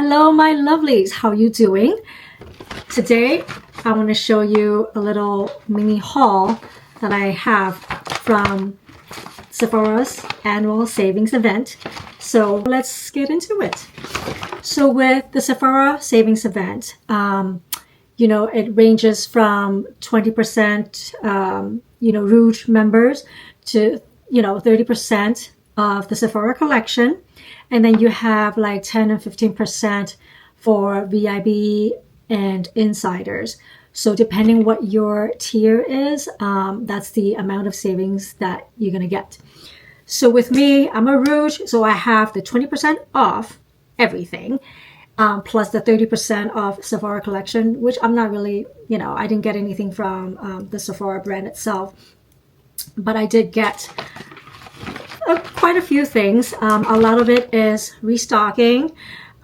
Hello, my lovelies. How you doing? Today, I want to show you a little mini haul that I have from Sephora's annual savings event. So let's get into it. So with the Sephora Savings Event, it ranges from 20%, Rouge members to, 30% of the Sephora collection. And then you have like 10 and 15% for VIB and insiders. So depending what your tier is, that's the amount of savings that you're going to get. So with me, I'm a Rouge, so I have the 20% off everything, plus the 30% off Sephora collection, which I'm not really, I didn't get anything from the Sephora brand itself. But I did get quite a few things. A lot of it is restocking.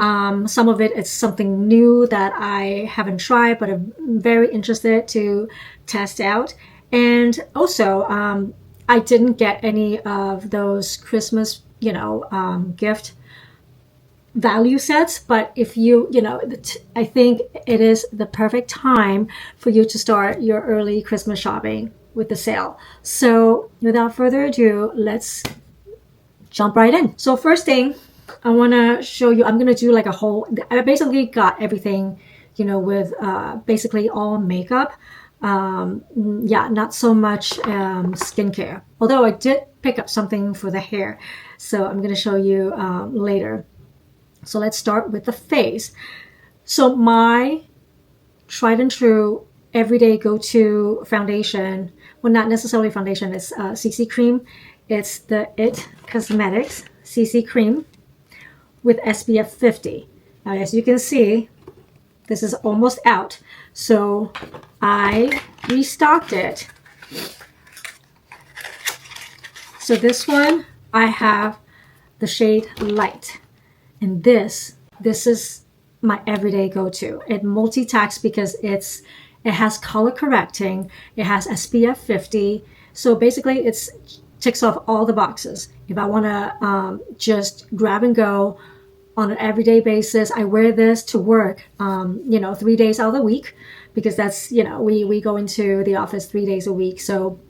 Some of it is something new that I haven't tried, but I'm very interested to test out. And also, I didn't get any of those Christmas, gift value sets. But if you, I think it is the perfect time for you to start your early Christmas shopping with the sale. So without further ado, let's jump right in. So first thing I want to show you, I'm going to do like a whole, I basically got everything, with basically all makeup. Not so much skincare. Although I did pick up something for the hair. So I'm going to show you later. So let's start with the face. So my tried and true everyday go-to foundation, well, not necessarily foundation, it's CC cream. It's the IT Cosmetics CC cream with SPF 50. Now, as you can see, this is almost out. So I restocked it. So this one, I have the shade Light. And this is my everyday go-to. It multi-tax because it has color correcting. It has SPF 50. So basically it's ticks off all the boxes. If I want to just grab and go on an everyday basis, I wear this to work, 3 days out of the week, because that's, we go into the office 3 days a week. So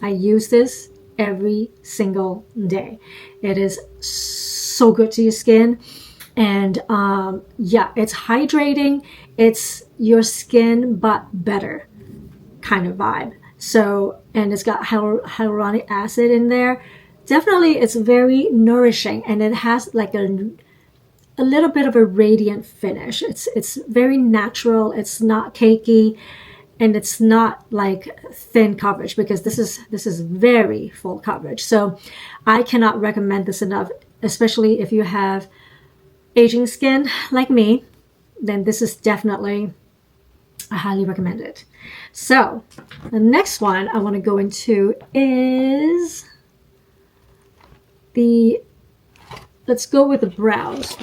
I use this every single day. It is so good to your skin. And it's hydrating. It's your skin, but better kind of vibe. So, and it's got hyaluronic acid in there. Definitely, it's very nourishing, and it has like a little bit of a radiant finish. It's very natural. It's not cakey, and it's not like thin coverage, because this is very full coverage. So, I cannot recommend this enough, especially if you have aging skin like me. Then this is definitely, I highly recommend it. So the next one I want to go into is let's go with the brows.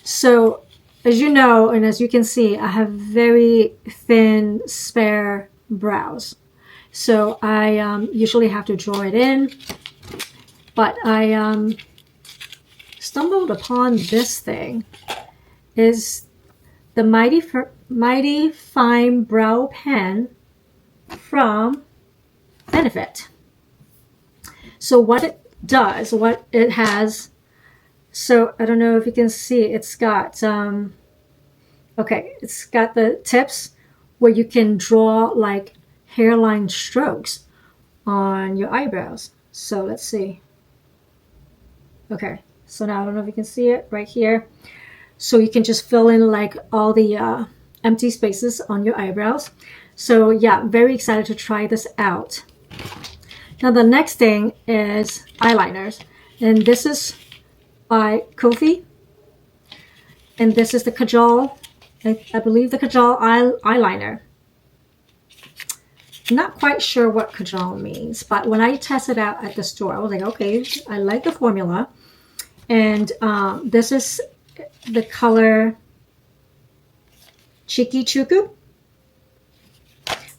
So as you know, and as you can see, I have very thin, spare brows. So I usually have to draw it in, but I stumbled upon this thing. Is the Mighty Fine Brow Pen from Benefit. So what it does, what it has, so I don't know if you can see, it's got, it's got the tips where you can draw like hairline strokes on your eyebrows. So let's see. Okay, so now I don't know if you can see it right here. So you can just fill in like all the empty spaces on your eyebrows. So yeah, very excited to try this out. Now the next thing is eyeliners. And this is by Kulfi. And this is the Kajal, I believe the Kajal eyeliner. I'm not quite sure what Kajal means, but when I tested out at the store, I was like, okay, I like the formula. And this is the color Chiki Chuku.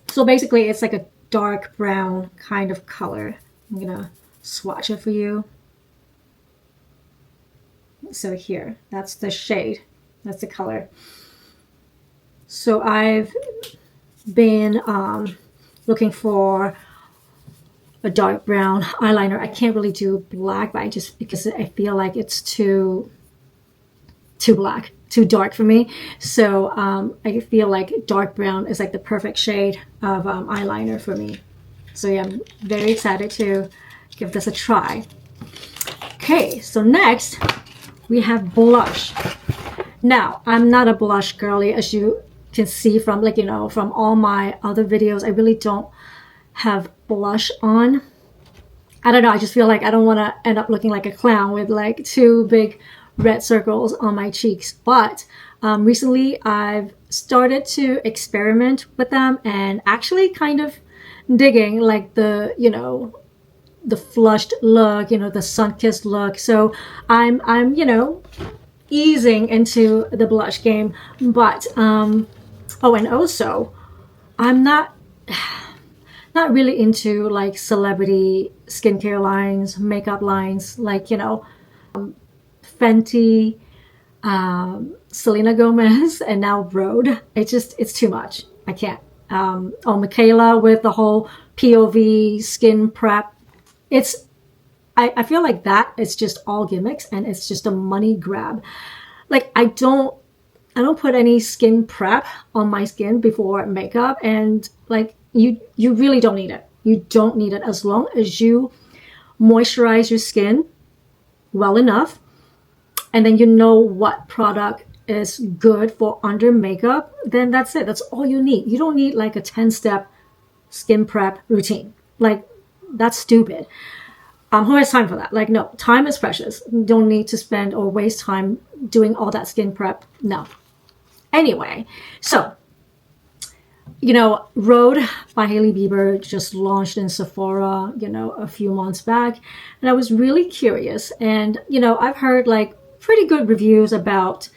So basically it's like a dark brown kind of color. I'm gonna swatch it for you. So here, that's the shade. That's the color. So I've been looking for a dark brown eyeliner. I can't really do black, but because I feel like it's too black, too dark for me. So I feel like dark brown is like the perfect shade of eyeliner for me. So yeah, I'm very excited to give this a try. Okay, so next we have blush. Now, I'm not a blush girly, as you can see from from all my other videos. I really don't have blush on. I don't know, I just feel like I don't want to end up looking like a clown with like 2 big red circles on my cheeks. But recently I've started to experiment with them and actually kind of digging like the the flushed look, the sun-kissed look. So I'm easing into the blush game. But oh, and also I'm not really into like celebrity skincare lines, makeup lines, like Fenty, Selena Gomez, and now Rhode. It's too much. I can't. Oh, Michaela with the whole POV skin prep. I feel like that is just all gimmicks and it's just a money grab. Like I don't put any skin prep on my skin before makeup, and like you really don't need it. You don't need it as long as you moisturize your skin well enough, and then you know what product is good for under makeup, then that's it. That's all you need. You don't need like a 10-step skin prep routine. Like that's stupid. Who has time for that? Like, no, time is precious. You don't need to spend or waste time doing all that skin prep. No. Anyway, so, Rhode by Hailey Bieber just launched in Sephora, a few months back. And I was really curious. And, I've heard like pretty good reviews about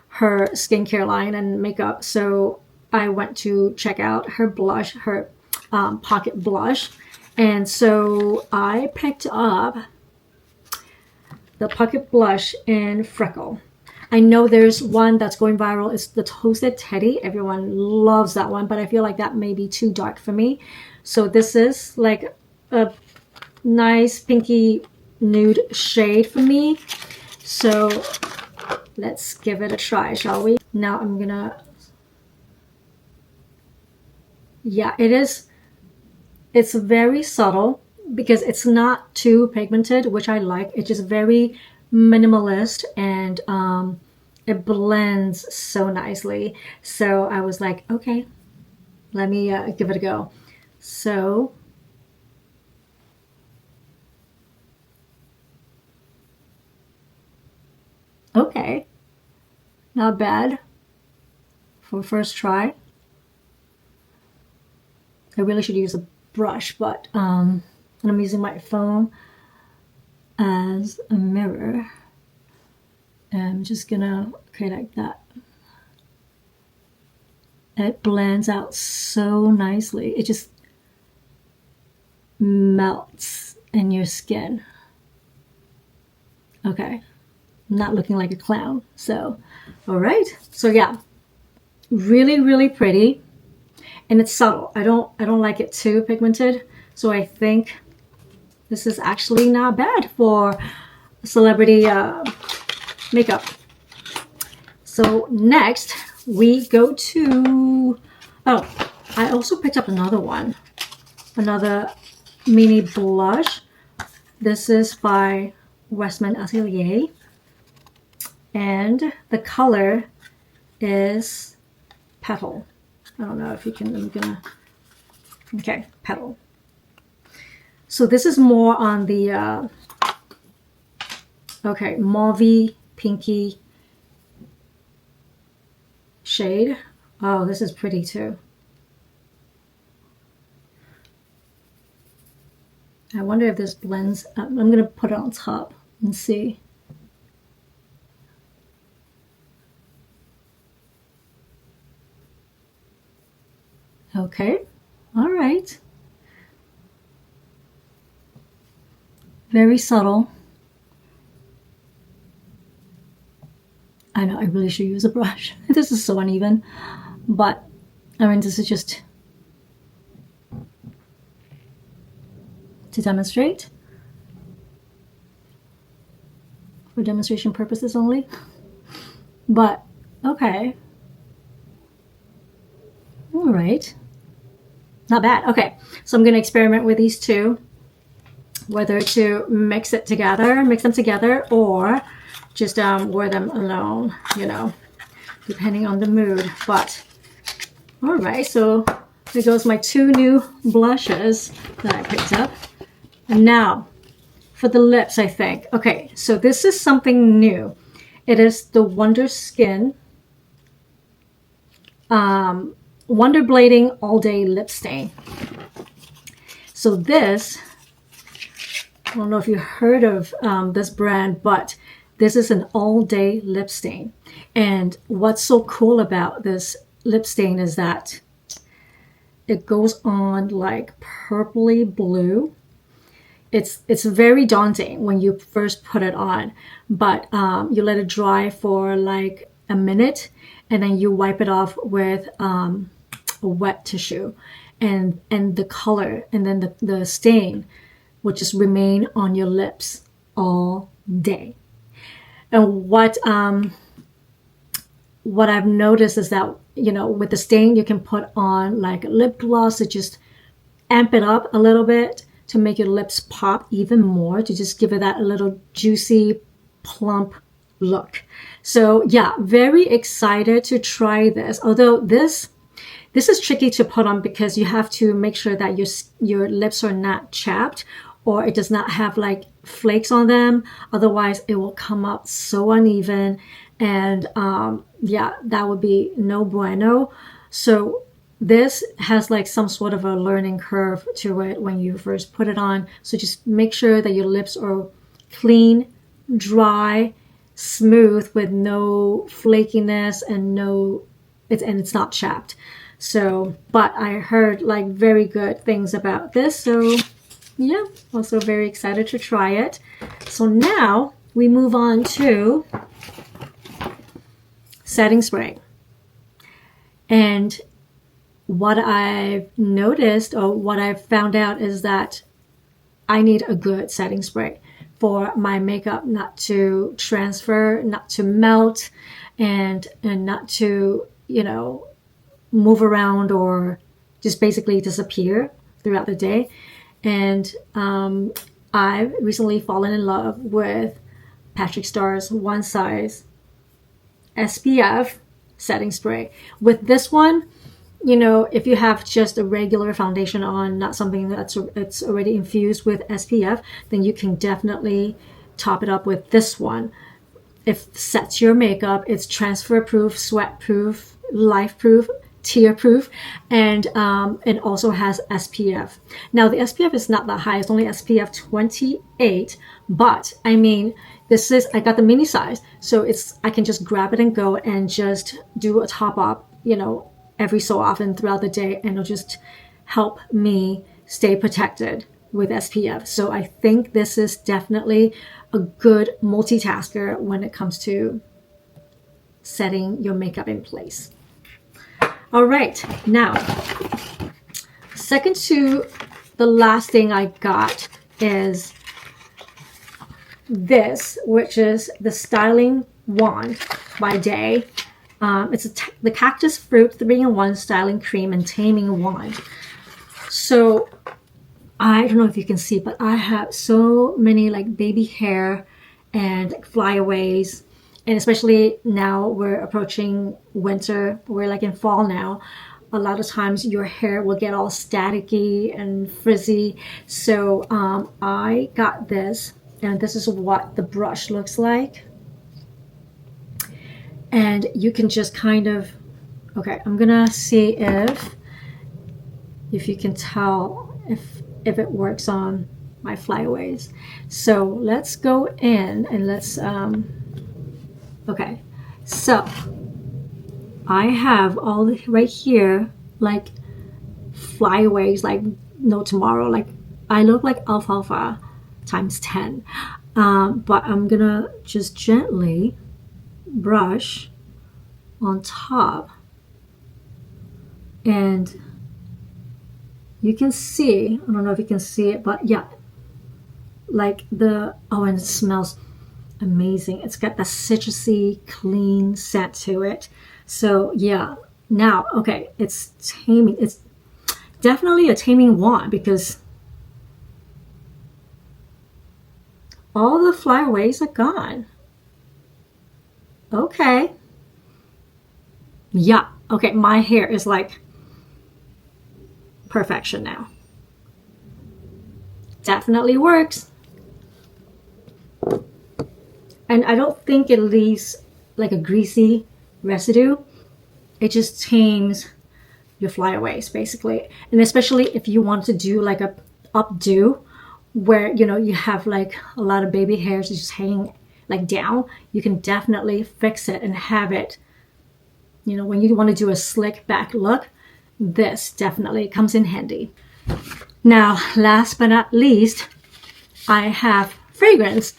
her skincare line and makeup. So I went to check out her blush, her pocket blush. And so I picked up the pocket blush in Freckle. I know there's one that's going viral. It's the Toasted Teddy. Everyone loves that one, but I feel like that may be too dark for me. So this is like a nice pinky nude shade for me. So let's give it a try, shall we? Now I'm gonna, yeah, it's very subtle because it's not too pigmented, which I like. It's just very minimalist, and it blends so nicely. So I was like, okay, let me give it a go. So okay, not bad for first try. I really should use a brush, but and I'm using my phone as a mirror. And I'm just gonna create like that. It blends out so nicely. It just melts in your skin. Okay, I'm not looking like a clown. So, all right. So yeah, really, really pretty. And it's subtle. I don't like it too pigmented. So I think this is actually not bad for celebrity makeup. So next we go to, oh, I also picked up another one. Another mini blush. This is by Westman Atelier. And the color is Petal. I don't know if you can, I'm gonna, okay, Petal. So this is more on the, okay, mauvey, pinky shade. Oh, this is pretty too. I wonder if this blends. I'm gonna put it on top and see. Okay, all right. Very subtle. I know I really should use a brush. This is so uneven, but I mean, this is just to demonstrate, for demonstration purposes only. But okay, all right, not bad. Okay, so I'm going to experiment with these two, whether to mix them together, or just wear them alone, you know, depending on the mood. But all right, so there goes my two new blushes that I picked up. And now for the lips, I think. Okay, so this is something new. It is the Wonderskin Wonder Blading All Day Lip Stain. So this, I don't know if you heard of this brand, but this is an all-day lip stain. And what's so cool about this lip stain is that it goes on like purpley blue. It's very daunting when you first put it on, but you let it dry for like a minute, and then you wipe it off with a wet tissue, and the color and then the stain will just remain on your lips all day. And what I've noticed is that, you know, with the stain you can put on like a lip gloss to just amp it up a little bit, to make your lips pop even more, to just give it that little juicy, plump look. So yeah, very excited to try this. Although this is tricky to put on because you have to make sure that your lips are not chapped, or it does not have like flakes on them. Otherwise it will come up so uneven, and yeah, that would be no bueno. So this has like some sort of a learning curve to it when you first put it on. So just make sure that your lips are clean, dry, smooth, with no flakiness and it's not chapped. So, but I heard like very good things about this. So yeah, also very excited to try it. So now we move on to setting spray. And what I've noticed, or what I've found out, is that I need a good setting spray for my makeup not to transfer, not to melt, and not to, you know, move around or just basically disappear throughout the day. And I've recently fallen in love with Patrick Starr's One Size SPF setting spray. With this one, you know, if you have just a regular foundation on, not something it's already infused with SPF, then you can definitely top it up with this one. It sets your makeup. It's transfer proof, sweat proof, life proof, tear proof, and it also has SPF. Now the SPF is not that high. It's only SPF 28, but I mean, I got the mini size, so I can just grab it and go and just do a top up, you know, every so often throughout the day, and it'll just help me stay protected with SPF. So I think this is definitely a good multitasker when it comes to setting your makeup in place. All right, now, second to the last thing I got is this, which is the Styling Wand by Day. It's the Cactus Fruit 3-in-1 Styling Cream and Taming Wand. So I don't know if you can see, but I have so many like baby hair and like flyaways, and especially now we're approaching winter, we're like in fall now. A lot of times your hair will get all staticky and frizzy. So I got this, and this is what the brush looks like. And you can just kind of, okay, I'm gonna see if you can tell if it works on my flyaways. So let's go in and let's, okay. So I have all right here, like flyaways, like no tomorrow. Like I look like alfalfa times 10. But I'm gonna just gently brush on top, and you can see, I don't know if you can see it, but yeah, like and it smells amazing. It's got that citrusy, clean scent to it. So yeah, now, okay, it's taming. It's definitely a taming wand because all the flyaways are gone. Okay. Yeah, okay, my hair is like perfection now. Definitely works. And I don't think it leaves like a greasy residue. It just tames your flyaways basically. And especially if you want to do like a updo where, you know, you have like a lot of baby hairs just hanging like down, you can definitely fix it and have it, you know, when you want to do a slick back look, this definitely comes in handy. Now, last but not least, I have fragrance.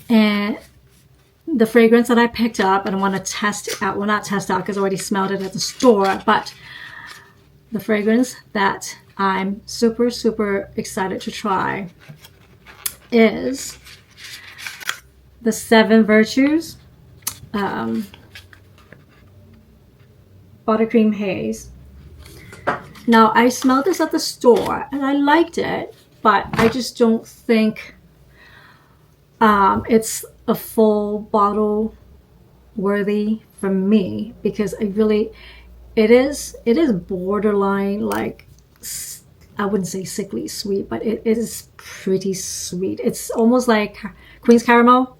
And the fragrance that I picked up and I want to test out, well, not test out because I already smelled it at the store, but the fragrance that I'm super, super excited to try is the 7 Virtues Buttercream Haze. Now, I smelled this at the store and I liked it, but I just don't think it's a full bottle worthy for me because it is borderline like, I wouldn't say sickly sweet, but it is pretty sweet. It's almost like Queen's Caramel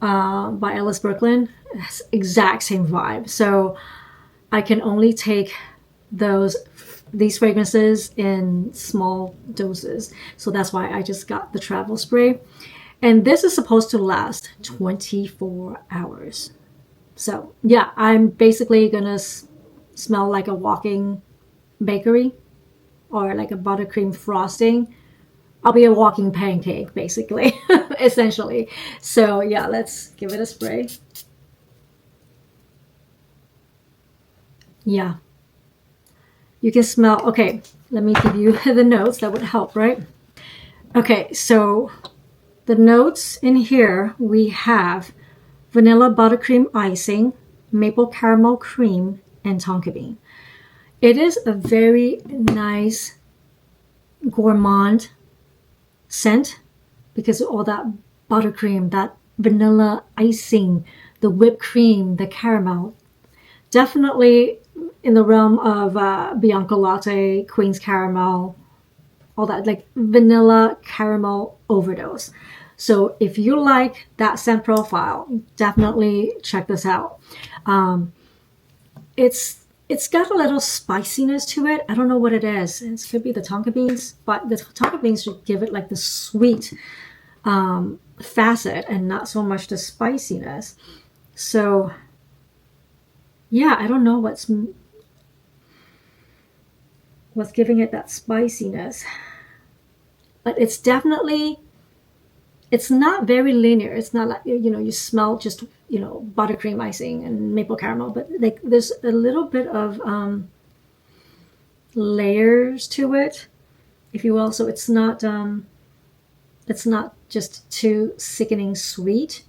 by Ellis Brooklyn. It's exact same vibe. So I can only take these fragrances in small doses. So that's why I just got the travel spray. And this is supposed to last 24 hours. So yeah, I'm basically gonna smell like a walking bakery or like a buttercream frosting. I'll be a walking pancake basically, essentially. So yeah, let's give it a spray. Yeah. You can smell, okay, let me give you the notes. That would help, right? Okay, so the notes in here, we have vanilla buttercream icing, maple caramel cream, and tonka bean. It is a very nice gourmand scent because of all that buttercream, that vanilla icing, the whipped cream, the caramel. Definitely in the realm of Bianco Latte, Queen's Caramel, all that, like vanilla caramel overdose. So if you like that scent profile, definitely check this out. It's got a little spiciness to it. I don't know what it is. It could be the tonka beans, but the tonka beans should give it like the sweet facet and not so much the spiciness. So yeah, I don't know what's giving it that spiciness, but it's definitely, it's not very linear. It's not like, you know, you smell just, you know, buttercream icing and maple caramel, but like there's a little bit of layers to it, if you will. So it's not just too sickening sweet.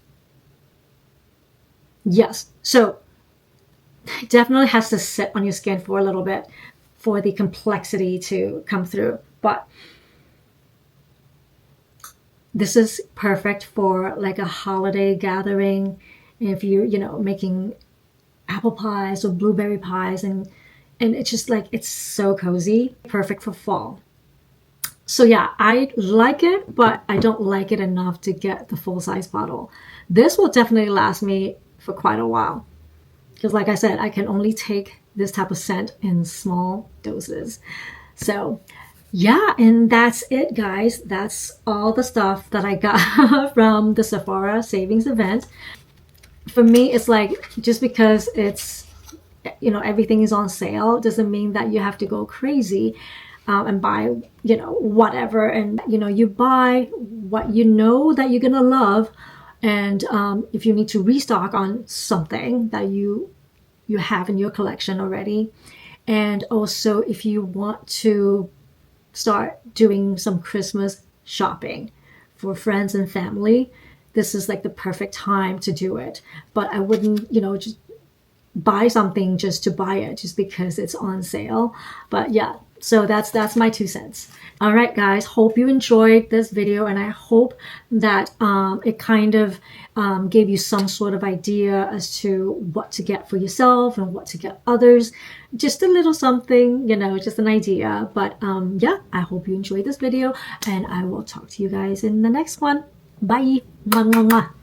Yes, so it definitely has to sit on your skin for a little bit for the complexity to come through, but this is perfect for like a holiday gathering. If you're, you know, making apple pies or blueberry pies, and it's just like, it's so cozy, perfect for fall. So yeah, I like it, but I don't like it enough to get the full size bottle. This will definitely last me for quite a while because, like I said, I can only take this type of scent in small doses. So yeah, and that's it, guys. That's all the stuff that I got from the SEPHORA Savings Event. For me, it's like, just because it's, you know, everything is on sale doesn't mean that you have to go crazy and buy, you know, whatever. And, you know, you buy what you know that you're gonna love And if you need to restock on something that you have in your collection already, and also if you want to start doing some Christmas shopping for friends and family, this is like the perfect time to do it. But I wouldn't, just buy something just to buy it just because it's on sale. But yeah, so that's my 2 cents. All right, guys, hope you enjoyed this video, and I hope that it kind of gave you some sort of idea as to what to get for yourself and what to get others. Just a little something, just an idea. But yeah, I hope you enjoyed this video, and I will talk to you guys in the next one. Bye. Mwah, mwah, mwah.